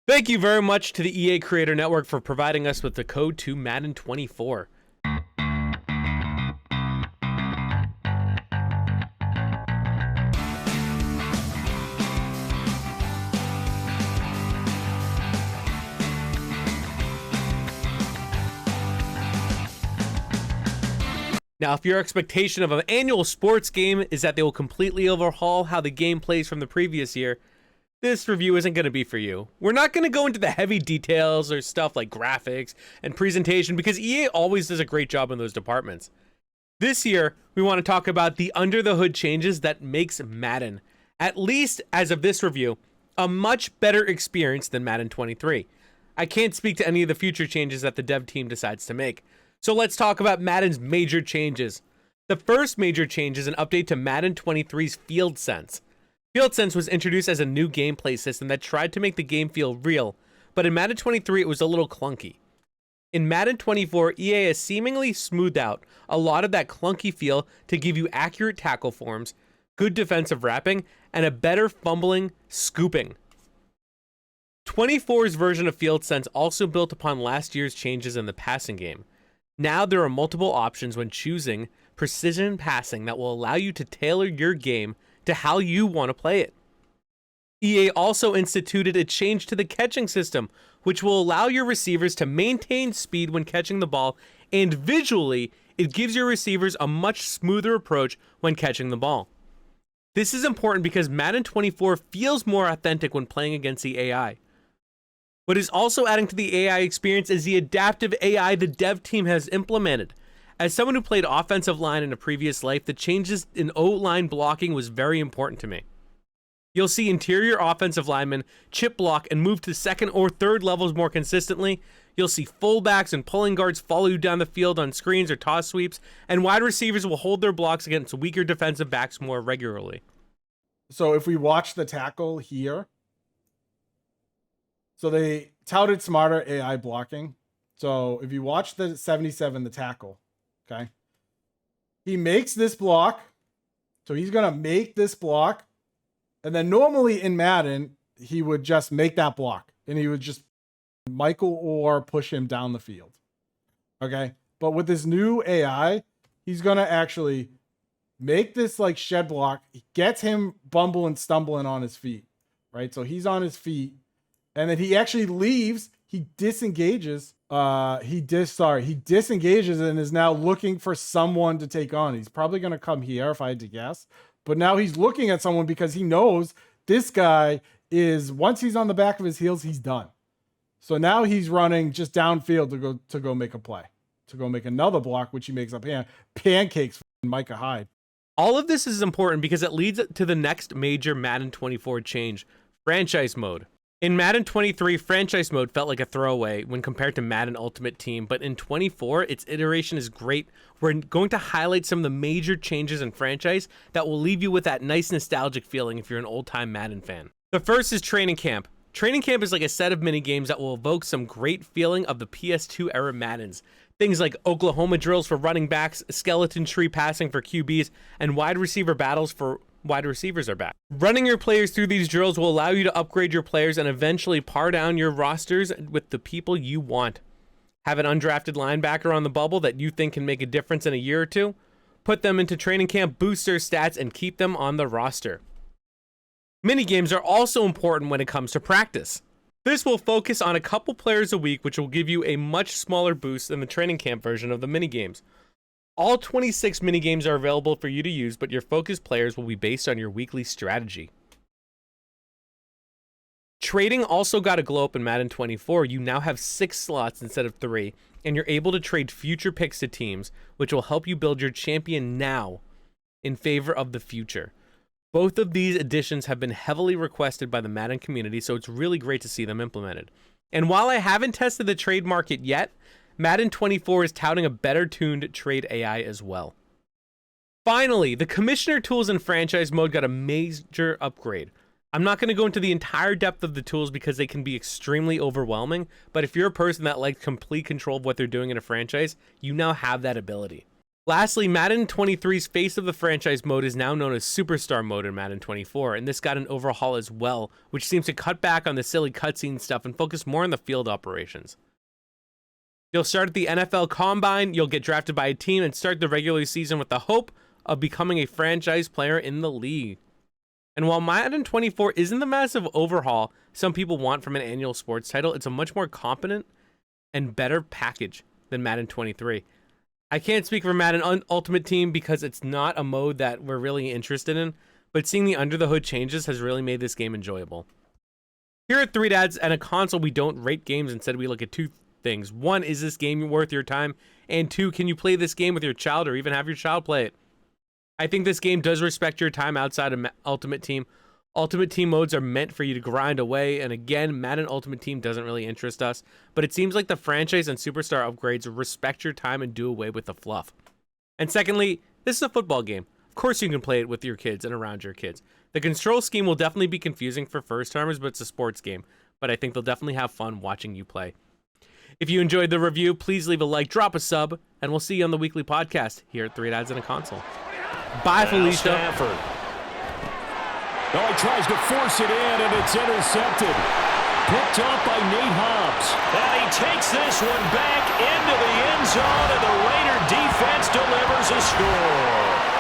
Thank you very much to the EA Creator Network for providing us with the code to Madden 24. Now, if your expectation of an annual sports game is that they will completely overhaul how the game plays from the previous year, this review isn't going to be for you. We're not going to go into the heavy details or stuff like graphics and presentation because EA always does a great job in those departments. This year, we want to talk about the under-the-hood changes that makes Madden, at least as of this review, a much better experience than Madden 23. I can't speak to any of the future changes that the dev team decides to make. So let's talk about Madden's major changes. The first major change is an update to Madden 23's Field Sense. Field Sense was introduced as a new gameplay system that tried to make the game feel real, but in Madden 23 it was a little clunky. In Madden 24, EA has seemingly smoothed out a lot of that clunky feel to give you accurate tackle forms, good defensive wrapping, and a better fumbling scooping. 24's version of Field Sense also built upon last year's changes in the passing game. Now there are multiple options when choosing precision passing that will allow you to tailor your game to how you want to play it. EA also instituted a change to the catching system, which will allow your receivers to maintain speed when catching the ball, and visually, it gives your receivers a much smoother approach when catching the ball. This is important because Madden 24 feels more authentic when playing against the AI. What is also adding to the AI experience is the adaptive AI the dev team has implemented. As someone who played offensive line in a previous life, the changes in O-line blocking was very important to me. You'll see interior offensive linemen chip block and move to second or third levels more consistently. You'll see fullbacks and pulling guards follow you down the field on screens or toss sweeps, and wide receivers will hold their blocks against weaker defensive backs more regularly. So if we watch the tackle here, so they touted smarter AI blocking. So if you watch the 77, the tackle, okay, he makes this block. So he's going to make this block. And then normally in Madden, he would just make that block and he would just Michael or push him down the field. Okay. But with this new AI, he's going to actually make this like shed block. He gets him bumbling, stumbling on his feet, right? So he's on his feet. And then he actually leaves. He disengages. He disengages and is now looking for someone to take on. He's probably going to come here if I had to guess. But now he's looking at someone because he knows this guy is, once he's on the back of his heels, he's done. So now he's running just downfield to go make a play, to go make another block, which he makes up pancakes for Micah Hyde. All of this is important because it leads to the next major Madden 24 change, franchise mode. In Madden 23, franchise mode felt like a throwaway when compared to Madden Ultimate Team, but in 24, its iteration is great. We're going to highlight some of the major changes in franchise that will leave you with that nice nostalgic feeling if you're an old-time Madden fan. The first is Training Camp. Training Camp is like a set of mini-games that will evoke some great feeling of the PS2 era Maddens. Things like Oklahoma drills for running backs, skeleton tree passing for QBs, and wide receiver battles for wide receivers are back. Running your players through these drills will allow you to upgrade your players and eventually par down your rosters with the people you want. Have an undrafted linebacker on the bubble that you think can make a difference in a year or two? Put them into training camp, boost their stats, and keep them on the roster. Minigames are also important when it comes to practice. This will focus on a couple players a week, which will give you a much smaller boost than the training camp version of the minigames. All 26 minigames are available for you to use, but your focus players will be based on your weekly strategy. Trading also got a glow up in Madden 24. You now have 6 slots instead of 3, and you're able to trade future picks to teams, which will help you build your champion now in favor of the future. Both of these additions have been heavily requested by the Madden community, so it's really great to see them implemented. And while I haven't tested the trade market yet, Madden 24 is touting a better tuned trade AI as well. Finally, the commissioner tools in franchise mode got a major upgrade. I'm not going to go into the entire depth of the tools because they can be extremely overwhelming, but if you're a person that likes complete control of what they're doing in a franchise, you now have that ability. Lastly, Madden 23's face of the franchise mode is now known as Superstar mode in Madden 24, and this got an overhaul as well, which seems to cut back on the silly cutscene stuff and focus more on the field operations. You'll start at the NFL Combine, you'll get drafted by a team, and start the regular season with the hope of becoming a franchise player in the league. And while Madden 24 isn't the massive overhaul some people want from an annual sports title, it's a much more competent and better package than Madden 23. I can't speak for Madden Ultimate Team because it's not a mode that we're really interested in, but seeing the under the hood changes has really made this game enjoyable. Here at 3 Dads and a Console, we don't rate games. Instead, we look at two things. One, is this game worth your time? And two, can you play this game with your child or even have your child play it? I think this game does respect your time outside of Ultimate Team. Ultimate Team modes are meant for you to grind away, and again, Madden Ultimate Team doesn't really interest us, but it seems like the franchise and Superstar upgrades respect your time and do away with the fluff. And secondly, this is a football game. Of course you can play it with your kids and around your kids. The control scheme will definitely be confusing for first-timers, but it's a sports game, but I think they'll definitely have fun watching you play. If you enjoyed the review, please leave a like, drop a sub, and we'll see you on the weekly podcast here at 3 Dads and a Console. Bye, Felicia. Stafford. Oh, he tries to force it in, and it's intercepted. Picked off by Nate Hobbs. And he takes this one back into the end zone, and the Raider defense delivers a score.